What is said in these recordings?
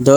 2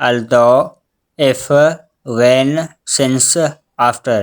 although، if، when، since، after۔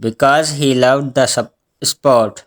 because he loved the sport.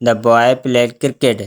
the boy played cricket,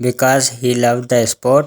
because he loved the sport.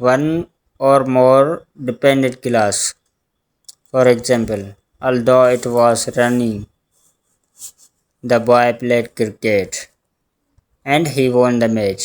1 or more dependent class. For example, although it was raining, the boy played cricket and he won the match.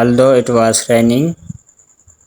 although it was raining,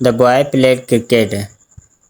the boy played cricket,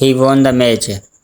he won the match,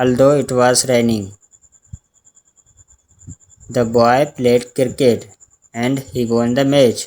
although it was raining, the boy played cricket and he won the match.